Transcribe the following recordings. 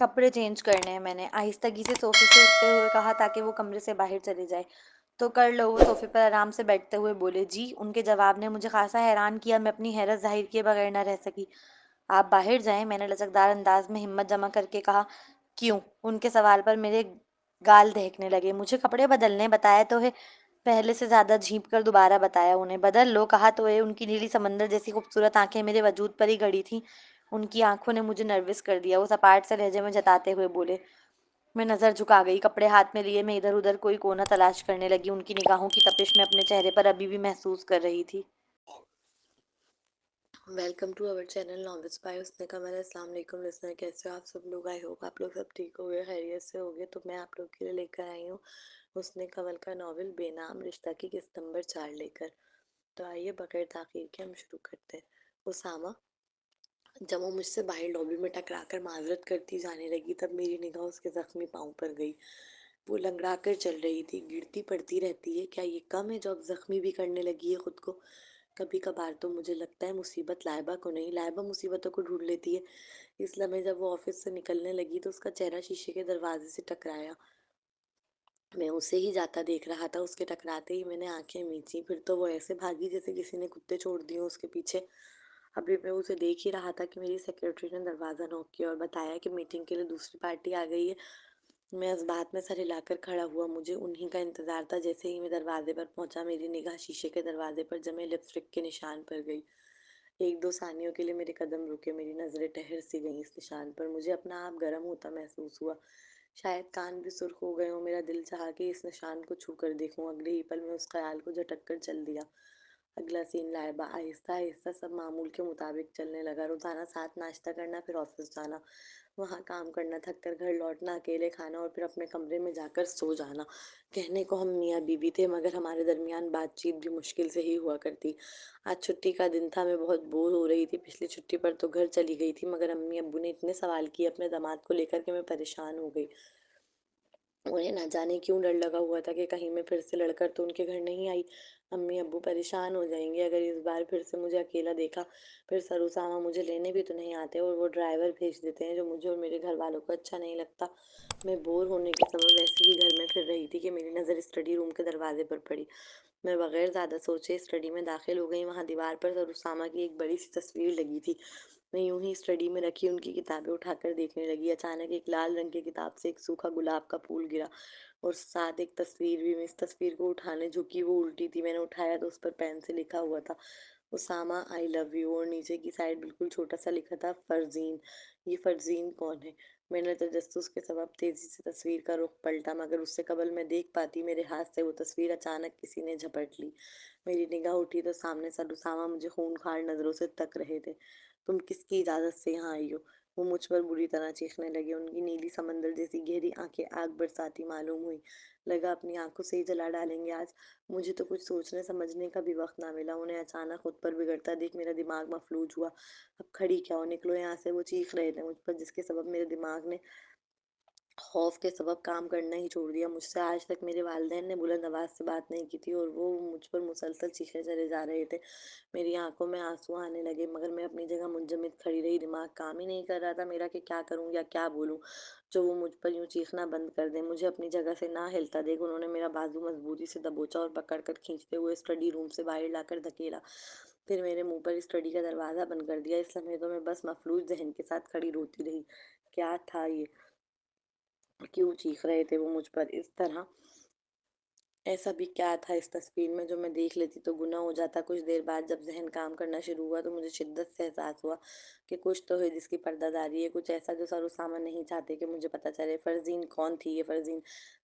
کپڑے چینج کرنے ہیں، میں نے آہستگی سے صوفے سے اٹھتے ہوئے کہا تاکہ وہ کمرے سے باہر چلے جائے۔ تو کر لو، وہ صوفے پر آرام سے بیٹھتے ہوئے بولے۔ جی، ان کے جواب نے مجھے خاصا حیران کیا، میں اپنی حیرت ظاہر کیے بغیر نہ رہ سکی۔ آپ باہر جائیں، میں نے لچکدار انداز میں ہمت جمع کر کے کہا۔ کیوں؟ ان کے سوال پر میرے گال دہکنے لگے۔ مجھے کپڑے بدلنے بتایا تو ہے، پہلے سے زیادہ جھیپ کر دوبارہ بتایا انہیں۔ بدل لو کہا تو ہے، ان کی نیلی سمندر جیسی خوبصورت آنکھیں میرے وجود پر ہی گڑی تھیں۔ ان کی آنکھوں نے مجھے نروس کر دیا۔ وہ سپاٹ سے لہجے میں جتاتے ہوئے بولے۔ میں نظر جھکا گئی، کپڑے ہاتھ میں لیے میں ادھر ادھر کوئی کونا تلاش کرنے لگی۔ ان کی نگاہوں کی تپش میں اپنے چہرے پر ابھی بھی محسوس کر رہی تھی۔ Welcome to our channel novels by Hasan Qamar. السلام علیکم لسنر، کیسے ہو آپ سب لوگ؟ آئی ہوپ آپ لوگ سب ٹھیک ہو گئے، خیریت سے ہو گئے۔ تو میں آپ لوگ کے لیے لے کر آئی ہوں حسن قمر کا ناول بے نام رشتہ کی قسط نمبر 4 لے کر۔ تو آئیے بغیر تاخیر کے ہم شروع کرتے ہیں۔ اسامہ جب وہ مجھ سے باہر لابی میں ٹکرا کر معذرت کرتی جانے لگی، تب میری نگاہ اس کے زخمی پاؤں پر گئی۔ وہ لنگڑا کر چل رہی تھی، گرتی پڑتی رہتی ہے، کیا یہ کم ہے جو اب زخمی بھی کرنے لگی ہے خود کو؟ کبھی کبھار تو مجھے لگتا ہے مصیبت لائبہ کو نہیں، لائبہ مصیبتوں کو ڈھونڈ لیتی ہے۔ اس لمحے جب وہ آفس سے نکلنے لگی تو اس کا چہرہ شیشے کے دروازے سے ٹکرایا۔ میں اسے ہی جاتا دیکھ رہا تھا، اس کے ٹکراتے ہی میں نے آنکھیں میچی، پھر تو وہ ایسے بھاگی جیسے کسی نے کتے چھوڑ دیے اس کے پیچھے۔ ابھی میں اسے دیکھ ہی رہا تھا کہ میری سیکرٹری نے دروازہ نوک کیا اور بتایا کہ میٹنگ کے لیے دوسری پارٹی آ گئی ہے۔ میں اس بات میں سر ہلا کر کھڑا ہوا، مجھے انہی کا انتظار تھا۔ جیسے ہی میں دروازے پر پہنچا، میری نگاہ شیشے کے دروازے پر جمے لپسٹک کے نشان پر گئی۔ ایک دو ثانیوں کے لیے میرے قدم رکے، میری نظریں ٹہر سی گئیں اس نشان پر۔ مجھے اپنا آپ گرم ہوتا محسوس ہوا، شاید کان بھی سرخ ہو گئے ہوں۔ میرا دل چاہا کہ اس نشان کو چھو کر دیکھوں۔ اگلے ہی پل میں اس خیال کو جھٹک کر چل دیا۔ اگلا سین لائبہ، آہستہ آہستہ سب معمول کے مطابق چلنے لگا۔ روزانہ ساتھ ناشتہ کرنا، پھر آفس جانا، وہاں کام کرنا، تھک کر گھر لوٹنا، اکیلے کھانا اور پھر اپنے کمرے میں جا کر سو جانا۔ کہنے کو ہم میاں بیوی تھے، مگر ہمارے درمیان بات چیت بھی مشکل سے ہی ہوا کرتی۔ آج چھٹی کا دن تھا، میں بہت بور ہو رہی تھی۔ پچھلی چھٹی پر تو گھر چلی گئی تھی، مگر امی ابو نے اتنے سوال کیے اپنے داماد کو لے کر کہ میں پریشان ہو گئی۔ انہیں نہ جانے کیوں ڈر لگا ہوا تھا کہ کہیں میں پھر سے لڑ کر تو ان کے گھر نہیں آئی۔ امی ابو پریشان ہو جائیں گے اگر اس بار پھر سے مجھے اکیلا دیکھا، پھر سر اسامہ مجھے لینے بھی تو نہیں آتے اور وہ ڈرائیور بھیج دیتے ہیں جو مجھے اور میرے گھر والوں کو اچھا نہیں لگتا۔ میں بور ہونے کے سبب ایسے ہی گھر میں پھر رہی تھی کہ میری نظر اسٹڈی روم کے دروازے پر پڑی۔ میں بغیر زیادہ سوچے اسٹڈی میں داخل ہو گئی۔ وہاں دیوار پر سر اسامہ کی ایک بڑی سی تصویر لگی تھی۔ میں یوں ہی اسٹڈی میں رکھی ان کی کتابیں اٹھا کر دیکھنے لگی۔ اچانک ایک لال رنگ کی کتاب سے ایک سوکھا گلاب کا پھول گرا اور ساتھ ایک تصویر بھی۔ میں اس تصویر کو اٹھانے جھکی، وہ الٹی تھی۔ میں نے اٹھایا تو اس پر پین سے لکھا ہوا تھا اسامہ آئی لو یو، اور نیچے کی سائڈ بالکل چھوٹا سا لکھا تھا فرزین۔ یہ فرزین کون ہے؟ میں نے تجسس کے سبب تیزی سے تصویر کا رخ پلٹا، مگر اس سے قبل میں دیکھ پاتی میرے ہاتھ سے وہ تصویر اچانک کسی نے جھپٹ لی۔ میری نگاہ اٹھی تو سامنے سر اسامہ مجھے خونخوار نظروں سے تک رہے تھے۔ تم کس کی اجازت سے یہاں آئی ہو؟ وہ مجھ پر بری طرح چیخنے لگے۔ ان کی نیلی سمندر جیسی گہری آنکھیں آگ برساتی معلوم ہوئی، لگا اپنی آنکھوں سے ہی جلا ڈالیں گے آج۔ مجھے تو کچھ سوچنے سمجھنے کا بھی وقت نہ ملا۔ انہیں اچانک خود پر بگڑتا دیکھ میرا دماغ مفلوج ہوا۔ اب کھڑی کیا ہو، نکلو یہاں سے۔ وہ چیخ رہے تھے مجھ پر، جس کے سبب میرے دماغ نے خوف کے سبب کام کرنا ہی چھوڑ دیا۔ مجھ سے آج تک میرے والدین نے بلند آواز سے بات نہیں کی تھی اور وہ مجھ پر مسلسل چیخے چلے جا رہے تھے۔ میری آنکھوں میں آنسو آنے لگے، مگر میں اپنی جگہ منجمد کھڑی رہی۔ دماغ کام ہی نہیں کر رہا تھا میرا کہ کیا کروں یا کیا بولوں جو وہ مجھ پر یوں چیخنا بند کر دیں۔ مجھے اپنی جگہ سے نہ ہلتا دیکھ انہوں نے میرا بازو مضبوطی سے دبوچا اور پکڑ کر کھینچتے ہوئے اسٹڈی روم سے باہر لا کر دھکیلا، پھر میرے منہ پر اسٹڈی کا دروازہ بند کر دیا۔ اس لمحے تو میں بس مفلوج ذہن کے ساتھ کھڑی روتی رہی۔ کیا تھا یہ؟ کیوں چیخ رہے تھے وہ مجھ پر اس طرح؟ ایسا بھی کیا تھا اس تصویر میں جو میں دیکھ لیتی تو گناہ ہو جاتا؟ کچھ دیر بعد جب ذہن کام کرنا شروع ہوا تو مجھے شدت سے احساس ہوا کہ کچھ تو ہے جس کی پردہ داری ہے، کچھ ایسا جو سر اسامہ نہیں چاہتے کہ مجھے پتہ چلے۔ فرزین کون تھی یہ فرزین؟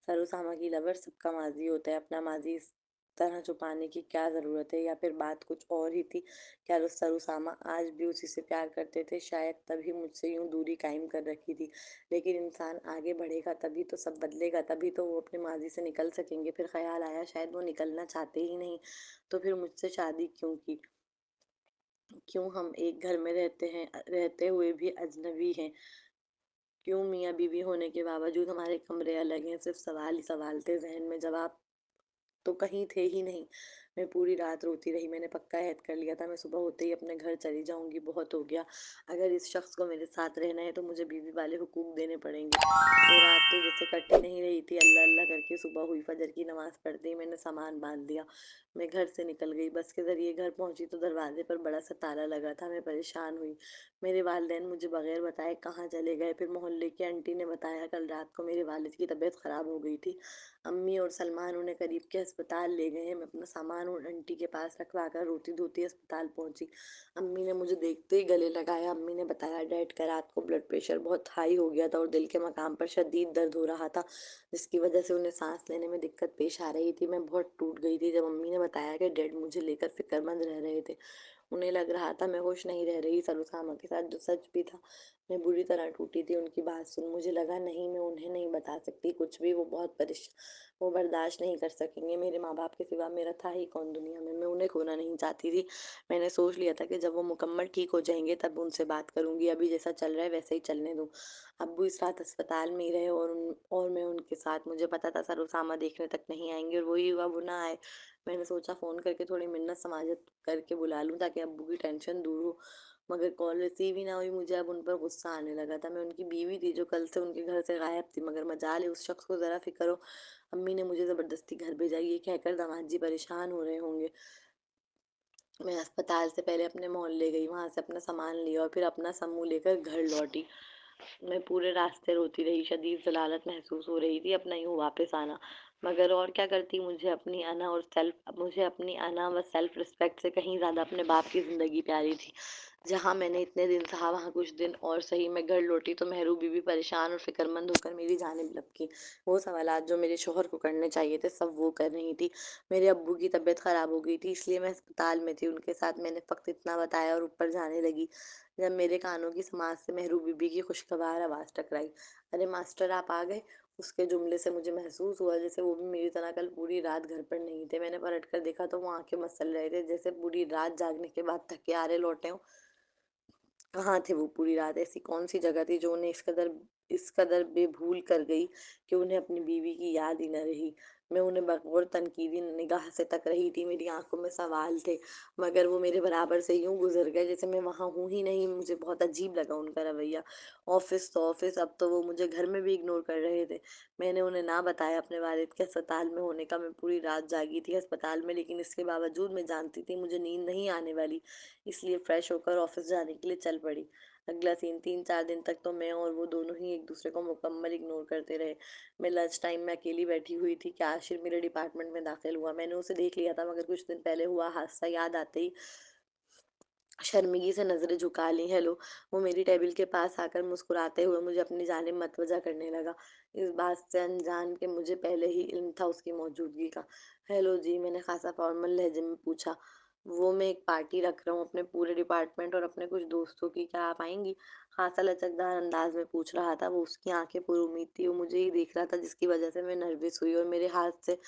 سر اسامہ کی لور؟ سب کا ماضی ہوتا ہے، اپنا ماضی اس طرح چھپانے کی کیا ضرورت ہے؟ یا پھر بات کچھ اور ہی تھی؟ کیا سر اسامہ آج بھی اسی سے پیار کرتے تھے؟ شاید تبھی مجھ سے یوں دوری قائم کر رکھی تھی۔ لیکن انسان آگے بڑھے گا تبھی تو سب بدلے گا، تبھی تو وہ اپنے ماضی سے نکل سکیں گے۔ پھر خیال آیا شاید وہ نکلنا چاہتے ہی نہیں، تو پھر مجھ سے شادی کیوں کی؟ کیوں ہم ایک گھر میں رہتے ہیں، رہتے ہوئے بھی اجنبی ہیں؟ کیوں میاں بیوی ہونے کے باوجود ہمارے کمرے الگ ہیں؟ صرف سوال ہی سوال تھے ذہن میں، جواب تو کہیں تھے ہی نہیں۔ मैं पूरी रात रोती रही। मैंने पक्का अहद कर लिया था मैं सुबह होते ही अपने घर चली जाऊँगी, बहुत हो गया। अगर इस शख़्स को मेरे साथ रहना है तो मुझे बीवी वाले हुकूक देने पड़ेंगे। वो रात तो जैसे कट ही नहीं रही थी। अल्लाह अल्लाह करके सुबह हुई, फ़जर की नमाज़ पढ़ते ही मैंने सामान बाँध लिया। मैं घर से निकल गई। बस के ज़रिए घर पहुँची तो दरवाज़े पर बड़ा सा ताला लगा था। मैं परेशान हुई। मेरे वालिदैन मुझे बगैर बताए कहाँ चले गए। फिर मोहल्ले की आंटी ने बताया कल रात को मेरे वालिद की तबीयत ख़राब हो गई थी। अम्मी और सलमान उन्हें करीब के अस्पताल ले गए। मैं अपना सामान उन आंटी के पास रखवा कर रोती धोती अस्पताल पहुंची। अम्मी ने मुझे देखते ही गले लगाया। अम्मी ने बताया डैड का रात को ब्लड प्रेशर बहुत हाई हो गया था और दिल के मकाम पर शदीद दर्द हो रहा था, जिसकी वजह से उन्हें सांस लेने में दिक्कत पेश आ रही थी। मैं बहुत टूट गई थी जब अम्मी ने बताया कि डैड मुझे लेकर फिक्रमंद रह रहे थे। उन्हें लग रहा था मैं होश नहीं रह रही सरुसामा के साथ, जो सच भी था। मैं बुरी तरह टूटी थी उनकी बात सुन। मुझे लगा नहीं, मैं उन्हें नहीं बता सकती कुछ भी। वो बर्दाश्त नहीं कर सकेंगे। मेरे माँ बाप के सिवा मेरा था ही कौन दुनिया में। मैं उन्हें खोना नहीं चाहती थी। मैंने सोच लिया था कि जब वो मुकम्मल ठीक हो जाएंगे तब उनसे बात करूंगी। अभी जैसा चल रहा है वैसे ही चलने दूँ। अब्बू इस रात अस्पताल में ही रहे और मैं उनके साथ। मुझे पता था सर उसामा देखने तक नहीं आएंगे और वही हुआ, वो ना आए। मैंने सोचा फ़ोन करके थोड़ी मिन्नत समाजत करके बुला लूँ ताकि अब्बू की टेंशन दूर हो, मगर कॉल रिसीव ही ना हुई। मुझे अब उन पर गुस्सा आने लगा था। मैं उनकी बीवी थी जो कल से उनके घर से गायब थी, मगर मजाल है उस शख्स को ज़रा फिक्र हो। अम्मी ने मुझे ज़बरदस्ती घर भेजा, ये कहकर दामाद जी परेशान हो रहे होंगे। मैं अस्पताल से पहले अपने मोहल्ले गई, वहां से अपना सामान लिया और फिर अपना समूह लेकर घर लौटी। मैं पूरे रास्ते रोती रही। शदीद जलालत महसूस हो रही थी अपना यूं वापस आना, मगर और क्या करती। मुझे अपनी अना व सेल्फ रिस्पेक्ट से कहीं ज्यादा अपने बाप की जिंदगी प्यारी थी। जहाँ मैंने इतने दिन सहा वहाँ कुछ दिन और सही। मैं घर लौटी तो महरू बीबी परेशान और फिक्रमंद होकर मेरी जानिब लपकी। वो सवालात जो मेरे शोहर को करने चाहिए थे सब वो कर रही थी। मेरे अब्बू की तबीयत खराब हो गई थी इसलिए मैं अस्पताल में थी उनके साथ। मैंने फक्त इतना बताया और ऊपर जाने लगी जब मेरे कानों की समाज से मेहरू बीबी की खुशगवार आवाज़ टकराई। अरे मास्टर आप आ गए। उसके जुमले से मुझे महसूस हुआ जैसे वो भी मेरी तरह कल पूरी रात घर पर नहीं थे। मैंने पलट कर देखा तो वो आंखें मसल रहे थे, जैसे पूरी रात जागने के बाद थके हारे लौटे हों। कहाँ थे वो पूरी रात? ऐसी कौन सी जगह थी जो उन्हें इस कदर बेभूल कर गई कि उन्हें अपनी बीवी की याद ही न रही। मैं उन्हें बगौर तनकीदी निगाह से तक रही थी। मेरी आंखों में सवाल थे, मगर वो मेरे बराबर से यूं गुजर गए जैसे मैं वहां हूं ही नहीं। मुझे बहुत अजीब लगा उनका रवैया। ऑफिस तो ऑफिस, अब तो वो मुझे घर में भी इग्नोर कर रहे थे। मैंने उन्हें ना बताया अपने वालिद के अस्पताल में होने का। मैं पूरी रात जागी थी अस्पताल में, लेकिन इसके बावजूद मैं जानती थी मुझे नींद नहीं आने वाली, इसलिए फ्रेश होकर ऑफिस जाने के लिए चल पड़ी। अगला सीन, 3-4 दिन तक तो मैं और वो दोनों ही एक दूसरे को मुकम्मल इग्नोर करते रहे। मैं लंच टाइम में अकेली बैठी हुई थी कि आशिर मेरे डिपार्टमेंट में दाखिल हुआ। मैंने उसे देख लिया था, मगर कुछ दिन पहले हुआ हादसा याद आते ही शर्मिगी से नजरें झुका ली। हेलो। वो मेरी टेबल के पास आकर मुस्कुराते हुए मुझे अपनी जानिब मतवजा करने लगा, इस बात से अनजान कि मुझे पहले ही इल्म था उसकी मौजूदगी का। हेलो जी, मैंने खासा फॉर्मल लहजे में पूछा। वो मैं एक पार्टी रख रहा हूँ अपने पूरे डिपार्टमेंट और अपने कुछ दोस्तों की, क्या आप आएंगी? खासा लचकदार अंदाज में पूछ रहा था वो। उसकी आंखें पुरुमीद थी। वो मुझे ही देख रहा था, जिसकी वजह से मैं नर्वस हुई और मेरे हाथ से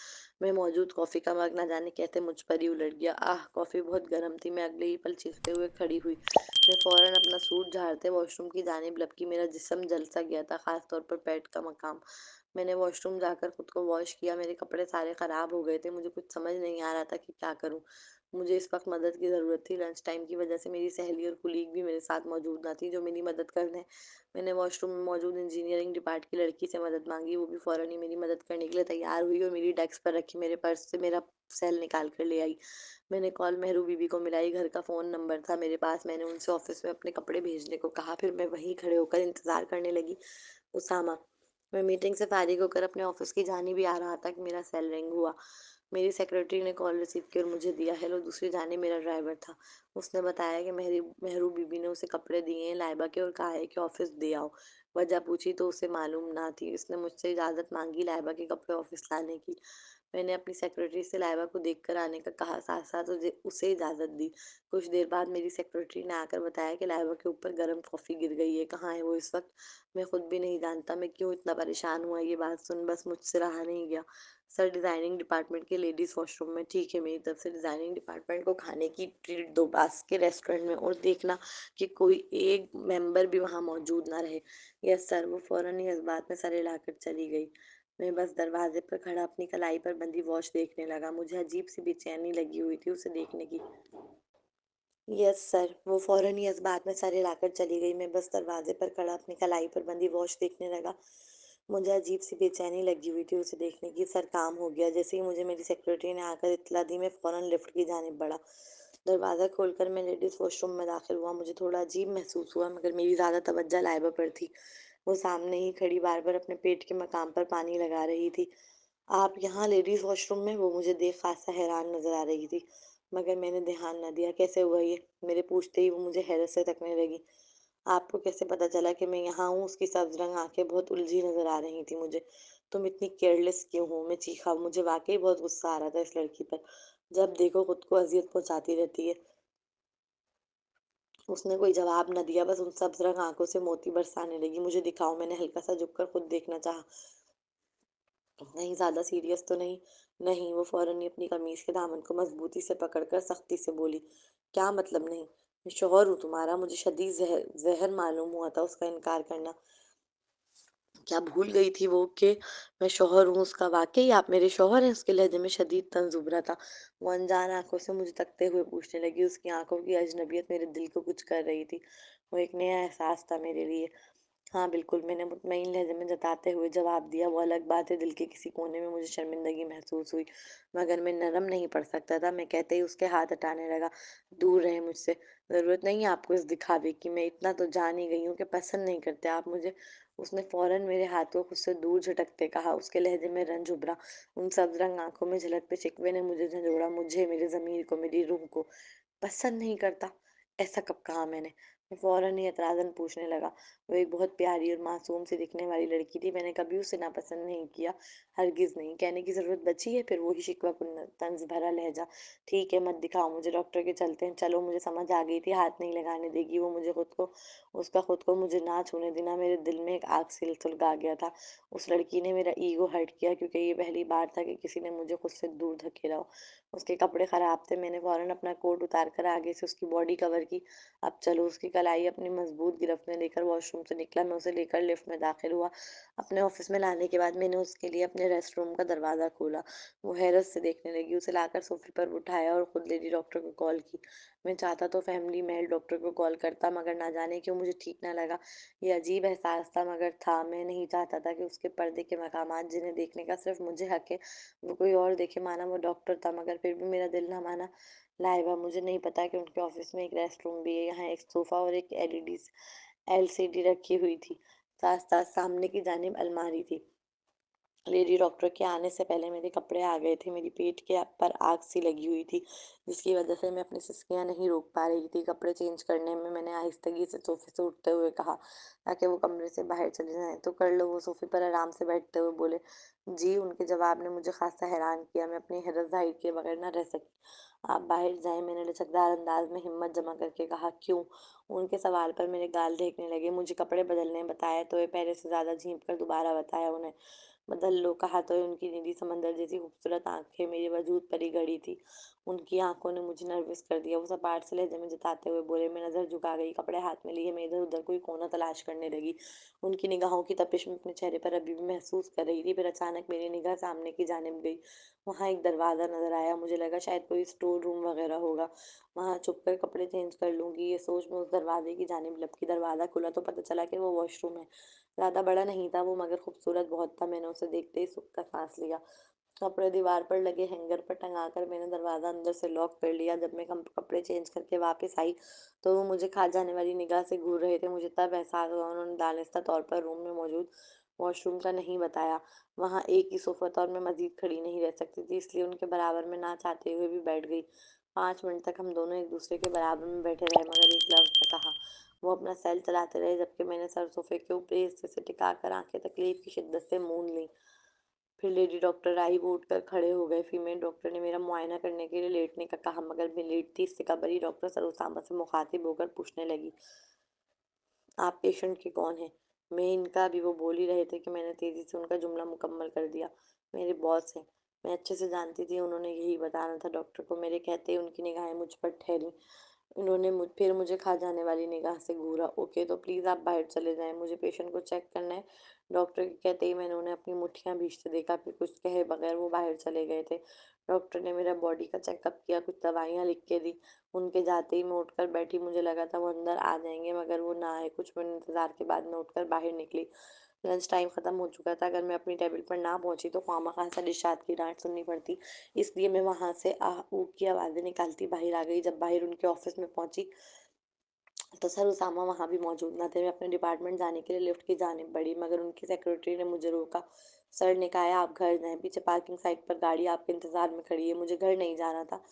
मैं मौजूद कॉफी का मग न जाने कैसे मुझ पर ही उलट गया। आह, कॉफी बहुत गर्म थी। मैं अगले ही पल चीखते हुए खड़ी हुई। मैं फौरन अपना सूट झाड़ते वॉशरूम की जानिब लपकी। मेरा जिस्म जल सा गया था, खास तौर पर पेट का मकाम। मैंने वॉशरूम जाकर खुद को वॉश किया। मेरे कपड़े सारे खराब हो गए थे। मुझे कुछ समझ नहीं आ रहा था कि क्या करूं। मुझे इस वक्त मदद की ज़रूरत थी। लंच टाइम की वजह से मेरी सहेली और कुलीग भी मेरे साथ मौजूद ना थी जो मेरी मदद कर दें। मैंने वॉशरूम में मौजूद इंजीनियरिंग डिपार्ट की लड़की से मदद मांगी। वो भी फ़ौरन ही मेरी मदद करने के लिए तैयार हुई और मेरी डेस्क पर रखी मेरे पर्स से मेरा सेल निकाल कर ले आई। मैंने कॉल मेहरू बीबी को मिलाई। घर का फ़ोन नंबर था मेरे पास। मैंने उनसे ऑफिस में अपने कपड़े भेजने को कहा। फिर मैं वहीं खड़े होकर इंतज़ार करने लगी। उसामा। मैं मीटिंग से फारिग होकर अपने ऑफिस की जानी भी आ रहा था कि मेरा सेल रिंग हुआ। मेरी सेक्रेटरी ने कॉल रिसीव की और मुझे दिया। हेलो। दूसरी जाने मेरा ड्राइवर था। उसने बताया कि मेहरू बीबी ने उसे कपड़े दिए हैं लाइबा के और कहा है कि ऑफिस दे आओ। वजह पूछी तो उसे मालूम ना थी। उसने मुझसे इजाज़त मांगी लाइबा के कपड़े ऑफिस लाने की। मैंने अपनी सेक्रेटरी से लाइबा को देख कर आने का कहा, साथ साथ उसे इजाज़त दी। कुछ देर बाद मेरी सेक्रेटरी ने आकर बताया कि लाइबा के ऊपर गर्म कॉफ़ी गिर गई है। कहाँ है वो इस वक्त? मैं खुद भी नहीं जानता मैं क्यों इतना परेशान हुआ। ये बात सुन बस मुझसे रहा नहीं गया। सर, डिज़ाइनिंग डिपार्टमेंट के लेडीज़ वॉशरूम में। ठीक है, मेरी तरफ से डिज़ाइनिंग डिपार्टमेंट को खाने की ट्रीट दो पास के रेस्टोरेंट में, और देखना कि कोई एक मेंबर भी वहाँ मौजूद ना रहे। Yes sir. वो फ़ौरन ही इस बात में सर हिलाकर चली गई। मैं बस दरवाजे पर खड़ा अपनी कलाई पर बंधी वॉच देखने लगा। मुझे अजीब सी बेचैनी लगी हुई थी उसे देखने की। Yes sir. वो फौरन ही इस बात में सर हिलाकर चली गई। मैं बस दरवाजे पर खड़ा अपनी कलाई पर बंधी वॉच देखने लगा। मुझे अजीब सी बेचैनी लगी हुई थी उसे देखने की। सर काम हो गया। जैसे ही मुझे मेरी सेक्रेटरी ने आकर इत्तला दी, मैं फौरन लिफ्ट की जानिब बढ़ा। दरवाज़ा खोलकर मैं लेडीज़ वॉशरूम में दाखिल हुआ। मुझे थोड़ा अजीब महसूस हुआ, मगर मेरी ज़्यादा तवज्जो लाइबा पर थी। वो सामने ही खड़ी बार बार अपने पेट के मकाम पर पानी लगा रही थी। आप यहाँ लेडीज़ वॉशरूम में? वो मुझे देख खासा हैरान नजर आ रही थी, मगर मैंने ध्यान न दिया। कैसे हुआ ये? मेरे पूछते ही वो मुझे हैरत से तकने लगी। आपको कैसे पता चला कि मैं यहाँ हूँ? उसकी सब्ज रंग आंखें बहुत उलझी नजर आ रही थी मुझे। तुम इतनी केयरलेस क्यों हो? मैं चीखा। मुझे वाकई बहुत गुस्सा आ रहा था इस लड़की पर। जब देखो खुद को अजियत पहुंचाती रहती है। उसने कोई जवाब न दिया, बस उन सब्ज रंग आंखों से मोती बरसाने लगी। मुझे दिखाओ। मैंने हल्का सा झुककर खुद देखना चाहा। नहीं, ज्यादा सीरियस तो नहीं? नहीं। वो फौरन ही अपनी कमीज के दामन को मजबूती से पकड़कर सख्ती से बोली। क्या मतलब नहीं? मैं शौहर हूँ तुम्हारा। मुझे शदीद जहर मालूम हुआ था उसका इनकार करना। क्या भूल गई थी वो कि मैं शौहर हूँ उसका? वाकई आप मेरे शौहर हैं? उसके लहजे में शदीद तंज उभरा था। वो अनजान आंखों से मुझे तकते हुए पूछने लगी। उसकी आंखों की अजनबियत मेरे दिल को कुछ कर रही थी। वो एक नया एहसास था मेरे लिए। हाँ बिल्कुल, मैंने मुतमईन लहजे में जताते हुए जवाब दिया। वो अलग बात है, दिल के किसी कोने में मुझे शर्मिंदगी महसूस हुई, मगर मैं नरम नहीं पड़ सकता था। मैं कहते ही उसके हाथ हटाने लगा। दूर रहे मुझसे। जरूरत नहीं है आपको इस दिखावे की। मैं इतना तो जान ही गई हूँ कि पसंद नहीं करते आप मुझे। उसने फौरन मेरे हाथ को खुद से दूर झटकते कहा। उसके लहजे में रंज उभरा। उन सब्ज रंग आंखों में झलकते शिकवे ने मुझे झंझोड़ा। मुझे, मेरे जमीर को, मेरी रूह को। पसंद नहीं करता? ऐसा कब कहा मैंने? मैं फौरन ही एतराजन पूछने लगा। वो एक बहुत प्यारी और मासूम सी दिखने वाली लड़की थी। मैंने कभी उसे नापसंद नहीं किया। हरगिज नहीं। कहने की जरूरत बची है? फिर वही शिकवा कुन तंज भरा लहजा। ठीक है, मत दिखाओ मुझे। डॉक्टर के चलते हैं। चलो। मुझे समझ आ गई थी हाथ नहीं लगाने देगी वो मुझे खुद को। उसका खुद को मुझे ना छूने देना। मेरे दिल में एक आग सी सुलगा गया था। उस लड़की ने मेरा ईगो हर्ट किया, क्योंकि ये पहली बार था कि किसी ने मुझे खुद से दूर धकेला हो। उसके कपड़े खराब थे। मैंने फौरन अपना कोट उतार कर आगे से उसकी बॉडी कवर की। अब चलो। उसकी कलाई अपनी मजबूत गिरफ्त में लेकर वॉशरूम से निकला। मैं उसे लेकर लिफ्ट में दाखिल हुआ। अपने ऑफिस में लाने के बाद मैंने उसके लिए अपने रेस्ट रूम का दरवाज़ा खोला। वो हैरत से देखने लगी। उसे लाकर सोफे पर उठाया और खुद लेडी डॉक्टर को कॉल की। मैं चाहता तो फैमिली मेल डॉक्टर को कॉल करता, मगर ना जाने क्यों मुझे ठीक ना लगा। ये अजीब एहसास था, मगर था। मैं नहीं चाहता था कि उसके पर्दे के मकामात जिन्हें देखने का सिर्फ मुझे हक है, वो कोई और देखे। माना वो डॉक्टर था, मगर फिर भी मेरा दिल ना माना। लाइबा, मुझे नहीं पता कि उनके ऑफिस में एक रेस्ट रूम भी है। यहाँ एक सोफा और एक एलसीडी रखी हुई थी। साथ साथ सामने की जानिब अलमारी थी। लेडी डॉक्टर के आने से पहले मेरे कपड़े आ गए थे। मेरी पेट के पर आग सी लगी हुई थी, जिसकी वजह से मैं अपनी सिसकियां नहीं रोक पा रही थी। कपड़े चेंज करने में मैंने आहिस्तगी से सोफे से उठते हुए कहा, ताकि वो कमरे से बाहर चले जाएं। तो कर लो। वो सोफे पर आराम से बैठते हुए बोले। जी। उनके जवाब ने मुझे खासा हैरान किया। मैं अपनी हैरत जाहिर किए बगैर न रह सकी। आप बाहर जाएं, मैंने लचकदार अंदाज में हिम्मत जमा करके कहा। क्यों? उनके सवाल पर मेरे गाल देखने लगे। मुझे कपड़े बदलने बताया तो ये पहले से ज्यादा झींप कर दोबारा बताया उन्हें। बदल लो कहा तो उनकी नीली समंदर जैसी खूबसूरत आंखें मेरे वजूद पर ही गड़ी थी। उनकी आंखों ने मुझे नर्वस कर दिया। वो सपाट से लहजे में जताते हुए बोले। मैं नजर झुका गई। कपड़े हाथ में लिए मैं इधर उधर कोई कोना तलाश करने लगी। उनकी निगाहों की तपिश में अपने चेहरे पर अभी भी महसूस कर रही थी। फिर अचानक मेरी निगाह सामने की जानिब गई। वहां एक दरवाजा नजर आया। मुझे लगा शायद कोई स्टोर रूम वगैरह होगा। वहां छुप कर कपड़े चेंज कर लूंगी, ये सोच मैं उस दरवाजे की जानिब लपकी। दरवाजा खुला तो पता चला कि वो वॉशरूम है। ज्यादा बड़ा नहीं था वो, मगर खूबसूरत बहुत था। मैंने उसे देखते ही सुख का सांस लिया। कपड़े दीवार पर लगे हैंगर पर टंगा कर मैंने दरवाजा अंदर से लॉक कर लिया। जब मैं कपड़े चेंज करके वापस आई, तो वो मुझे खा जाने वाली निगाह से घूर रहे थे। मुझे तब एहसास हुआ उन्होंने दानिस्ता तौर पर रूम में मौजूद वॉशरूम का नहीं बताया। वहां एक ही सोफा था और मैं मजीद खड़ी नहीं रह सकती थी, इसलिए उनके बराबर में ना चाहते हुए भी बैठ गई। 5 मिनट तक हम दोनों एक दूसरे के बराबर में बैठे रहे, मगर एक लफ्ज न कहा। वो अपना सेल चलाते रहे, जबकि मैंने सर सोफे के ऊपर हिस्से से टिकाकर आंखें तकलीफ की शिद्दत से मूंद ली। फिर लेडी डॉक्टर आई। वो उठकर खड़े हो गए। फीमेल डॉक्टर ने मेरा मुआयना करने के लिए लेटने का कहा, मगर मैं लेटती इससे कबल ही डॉक्टर सरोसामा से मुखातिब होकर पूछने लगी। आप पेशेंट के कौन हैं? मैं इनका। भी वो बोल ही रहे थे कि मैंने तेजी से उनका जुमला मुकम्मल कर दिया। मेरे बॉस हैं। मैं अच्छे से जानती थी उन्होंने यही बताना था डॉक्टर को। मेरे कहते ही उनकी निगाहें मुझ पर ठहरी। फिर मुझे खा जाने वाली निगाह से घूरा। ओके, तो प्लीज़ आप बाहर चले जाएं, मुझे पेशेंट को चेक करना है। डॉक्टर के कहते ही मैंने उन्हें अपनी मुट्ठियाँ भींचते देखा, फिर कुछ कहे बगैर वो बाहर चले गए थे। डॉक्टर ने मेरा बॉडी का चेकअप किया, कुछ दवाइयाँ लिख के दी। उनके जाते ही मैं उठकर बैठी, मुझे लगा था वो अंदर आ जाएंगे, मगर वो ना आए। कुछ मिनट इंतज़ार के बाद मैं उठकर बाहर निकली। लंच टाइम ख़त्म हो चुका था। अगर मैं अपनी टेबल पर ना पहुंची तो खामखा सरिशात की डांट सुननी पड़ती, इसलिए मैं वहां से आह ऊह की आवाज़ें निकालती बाहर आ गई। जब बाहर उनके ऑफिस में पहुंची तो सर उसामा वहाँ भी मौजूद न थे। मैं अपने डिपार्टमेंट जाने के लिए लिफ्ट की जानिब बढ़ी, मगर उनकी सेक्रेटरी ने मुझे रोका। सर ने कहा आप घर जाएं, पीछे पार्किंग साइट पर गाड़ी आपके इंतज़ार में खड़ी है। मुझे घर नहीं जाना था,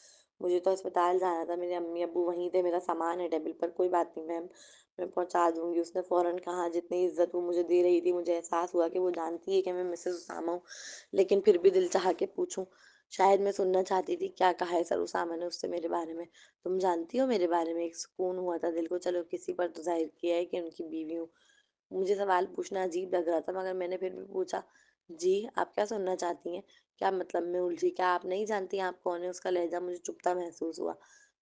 मुझे तो अस्पताल जाना था। मेरे अम्मी अब्बू वहीं थे, मेरा सामान है टेबल पर। कोई बात नहीं मैम, मैं पहुंचा दूंगी। उसने फ़ौरन कहा। जितनी इज्जत वो मुझे दे रही थी, मुझे एहसास हुआ कि वो जानती है कि मैं मिसेस उसामा हूँ, लेकिन फिर भी दिल चाह के पूछूं। शायद मैं सुनना चाहती थी क्या कहा है सर उसामा ने उससे मेरे बारे में। तुम जानती हो मेरे बारे में? एक सुकून हुआ था दिल को। चलो किसी पर तो जाहिर किया है कि उनकी बीवी हूँ। मुझे सवाल पूछना अजीब लग रहा था, मगर मैंने फिर भी पूछा। जी, आप क्या सुनना चाहती हैं? क्या मतलब? मैं उलझी। क्या आप नहीं जानती आप कौन है? उसका लहजा मुझे चुभता महसूस हुआ।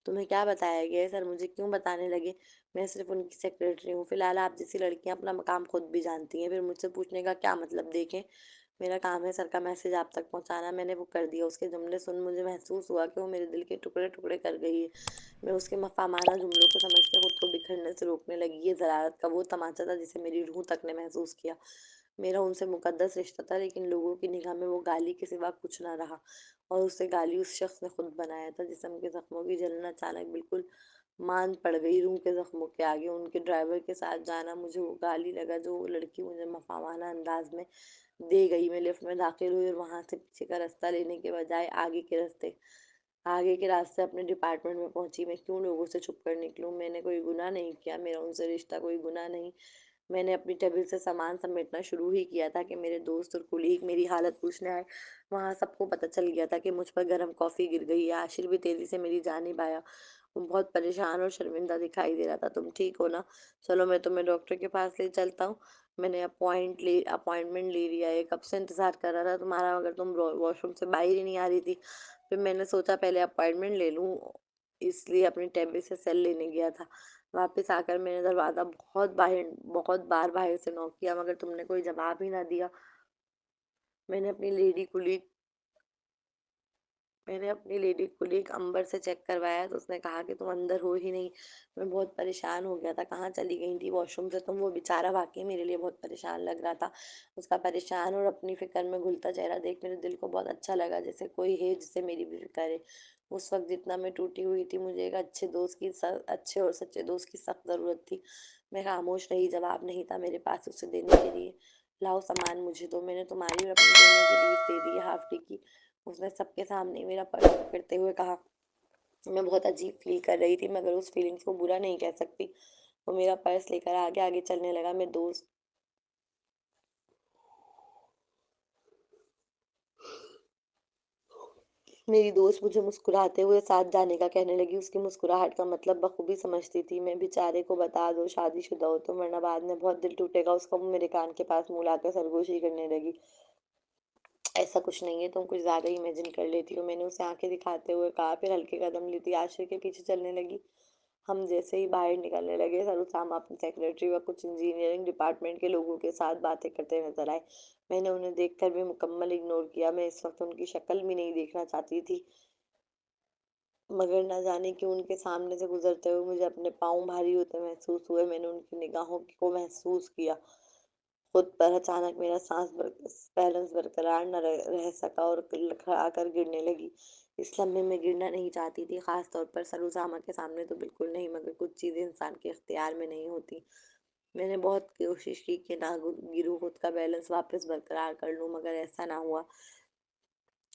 तुम्हें क्या बताया गया है सर? मुझे क्यों बताने लगे? मैं सिर्फ उनकी सेक्रेटरी हूँ। फिलहाल आप जैसी लड़कियां अपना मकाम खुद भी जानती हैं, फिर मुझसे पूछने का क्या मतलब? देखें, मेरा काम है सर का मैसेज आप तक पहुंचाना, मैंने वो कर दिया। उसके जुमले सुन मुझे महसूस हुआ कि वो मेरे दिल के टुकड़े टुकड़े कर गई है। मैं उसके मफामाना जुमलों को समझते खुद को बिखरने से रोकने लगी। ये ज़रारत का वो तमाचा था जिसे मेरी रूह तक ने महसूस किया। मेरा उनसे मुकद्दस रिश्ता था, लेकिन लोगों की निगाह में वो गाली के सिवा कुछ ना रहा। और उससे गाली उस शख्स ने खुद बनाया था। जिस्म के जख्मों की जलन अचानक बिल्कुल मान पड़ गई रूह के जख्मों के आगे। उनके ड्राइवर के साथ जाना मुझे वो गाली लगा जो वो लड़की मुझे मफामाना अंदाज में दे गई। मैं लिफ्ट में दाखिल हुई और वहां से पीछे का रास्ता लेने के बजाय आगे के रास्ते अपने डिपार्टमेंट में पहुंची। मैं क्यों लोगों से छुप कर निकलूं? मैंने कोई गुनाह नहीं किया, मेरा उनसे रिश्ता कोई गुनाह नहीं। मैंने अपनी टेबल से सामान समेटना शुरू ही किया था कि मेरे दोस्त और कुलीग मेरी हालत पूछने आए। वहां सबको पता चल गया था कि मुझ पर गर्म कॉफी गिर गई है। आशिर भी तेजी से मेरी जानिब आया। वो बहुत परेशान और शर्मिंदा दिखाई दे रहा था। तुम ठीक हो ना? चलो मैं तुम्हें डॉक्टर के पास ले चलता हूँ। मैंने अपॉइंटमेंट ले लिया है, कब से इंतजार कर रहा था तुम्हारा, मगर तुम वॉशरूम से बाहर ही नहीं आ रही थी। फिर मैंने सोचा पहले अपॉइंटमेंट ले लूँ, इसलिए अपनी टेबल से सेल लेने गया था। वापस आकर मैंने दरवाज़ा बहुत बार बाहर से नॉक किया, मगर तुमने कोई जवाब ही ना दिया। मैंने अपनी लेडी कुलीग मैंने अपनी लेडी कुलीग अंबर से चेक करवाया तो उसने कहा कि तुम अंदर हो ही नहीं। मैं बहुत परेशान हो गया था, कहाँ चली गई थी वॉशरूम से तुम? वो बेचारा वाकई मेरे लिए बहुत परेशान लग रहा था। उसका परेशान और अपनी फिक्र में घुलता चेहरा देख मेरे दिल को बहुत अच्छा लगा, जैसे कोई है जिसे मेरी भी फिक्र है। उस वक्त जितना मैं टूटी हुई थी, मुझे एक अच्छे और सच्चे दोस्त की सख्त ज़रूरत थी। मैं खामोश रही, जवाब नहीं था मेरे पास उसे देने के लिए। लाओ सामान मुझे दो, मैंने तुम्हारी और अपने दोनों की लीव दे दी है हाफ डे की। उसने सबके सामने मेरा पर्स पकड़ते हुए कहा। मैं बहुत अजीब फील कर रही थी, मगर उस फीलिंग्स को बुरा नहीं कह सकती। वो मेरा पर्स लेकर आगे आगे चलने लगा। मेरी दोस्त मुझे मुस्कुराते हुए साथ जाने का कहने लगी। उसकी मुस्कुराहट का मतलब बखूबी समझती थी। मैं बेचारे को बता दो शादीशुदा हो तो, वरना बाद में बहुत दिल टूटेगा उसका। वो मेरे कान के पास मुंह लाकर सरगोशी करने लगी। ऐसा कुछ नहीं है, तुम कुछ ज्यादा ही इमेजिन कर लेती हो, मैंने उसे आंखें दिखाते हुए कहा। फिर हल्के कदम लेती आशिर के पीछे चलने लगी। हम जैसे ही बाहर निकलने लगे, सर उसामा अपनी सेक्रेटरी व कुछ इंजीनियरिंग डिपार्टमेंट के लोगों के साथ बातें करते नजर आए। मैंने उन्हें देखकर भी मुकम्मल इग्नोर किया। मैं इस वक्त उनकी शक्ल भी नहीं देखना चाहती थी, मगर न जाने क्यों उनके सामने से गुजरते हुए मुझे अपने पाँव भारी होते महसूस हुए। मैंने उनकी निगाहों को महसूस किया खुद पर। अचानक मेरा बैलेंस बरकरार न रह सका और लड़खड़ा कर गिरने लगी। इस लम्हे में गिरना नहीं चाहती थी, खास तौर पर सरुजामा के सामने तो बिल्कुल नहीं, मगर कुछ चीज़ें इंसान के इख्तियार में नहीं होती। मैंने बहुत कोशिश की कि ना गिरूं, खुद का बैलेंस वापस बरकरार कर लूं, मगर ऐसा ना हुआ।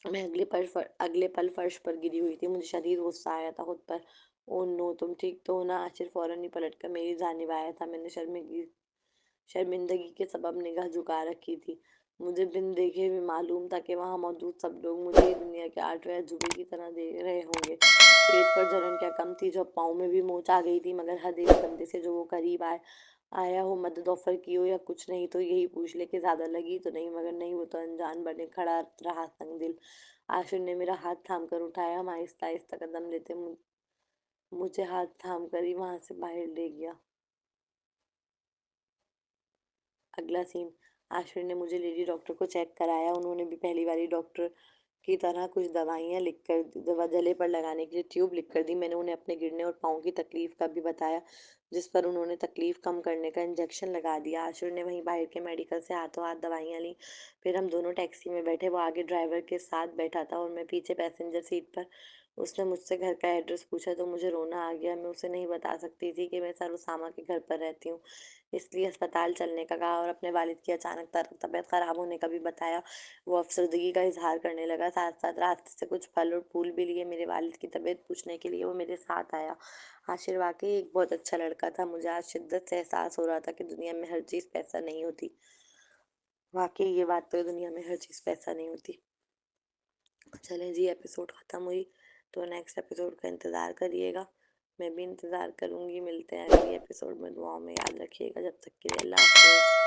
मैं अगले पल फर्श पर गिरी हुई थी। मुझे शदीद गुस्सा आया था खुद पर। ओ नो, तुम ठीक तो हो ना? आशिर फौरन ही पलट कर मेरी जानिब आया था। मैंने शर्मिंदगी के सबब निगाह झुका रखी थी। मुझे बिन देखे भी मालूम था कि वहां मौजूद सब लोग मुझे ही दुनिया के आठवें अजूबे की तरह देख रहे होंगे। पेट पर जलन क्या कम थी, जो पाँव में भी मोच आ गई थी, मगर हर इस बंदे से जो वो करीब आया हो, मदद ऑफर की हो या कुछ नहीं तो यही पूछ ले कि ज्यादा लगी तो नहीं, मगर नहीं, वो तो अनजान बने खड़ा रहा तंग दिल। आशिर ने मेरा हाथ थाम कर उठाया। हम आहिस्ता आहिस्ता कदम लेते मुझे हाथ थाम कर ही वहां से बाहर ले गया। अगला सीन, आश्विन ने मुझे लेडी डॉक्टर को चेक कराया। उन्होंने भी पहली वाली डॉक्टर की तरह कुछ दवाइयाँ लिख कर दवा गले पर लगाने के लिए ट्यूब लिख कर दी। मैंने उन्हें अपने गिरने और पाँव की तकलीफ का भी बताया, जिस पर उन्होंने तकलीफ कम करने का इंजेक्शन लगा दिया। आश्विन ने वहीं बाहर के मेडिकल से हाथों हाथ दवाइयाँ ली। फिर हम दोनों टैक्सी में बैठे। वो आगे ड्राइवर के साथ बैठा था और मैं पीछे पैसेंजर सीट पर। उसने मुझसे घर का एड्रेस पूछा तो मुझे रोना आ गया। मैं उसे नहीं बता सकती थी कि मैं सर उसामा के घर पर रहती हूँ, इसलिए अस्पताल चलने का कहा और अपने वालिद की अचानक तबीयत खराब होने का भी बताया। वो अफसरदगी का इजहार करने लगा। साथ साथ रास्ते से कुछ फल और फूल भी लिए। मेरे वालिद की तबीयत पूछने के लिए वो मेरे साथ आया। आशिर वाकई एक बहुत अच्छा लड़का था। मुझे आज शिद्दत से एहसास हो रहा था कि दुनिया में हर चीज़ पैसा नहीं होती। वाकई ये बात तो, दुनिया में हर चीज़ पैसा नहीं होती। चलें जी, एपिसोड ख़त्म हुई तो नेक्स्ट एपिसोड का इंतज़ार करिएगा। मैं भी इंतज़ार करूँगी। मिलते हैं अगली एपिसोड में। दुआओं में याद रखिएगा। जब तक के लिए अल्लाह हाफ़िज़।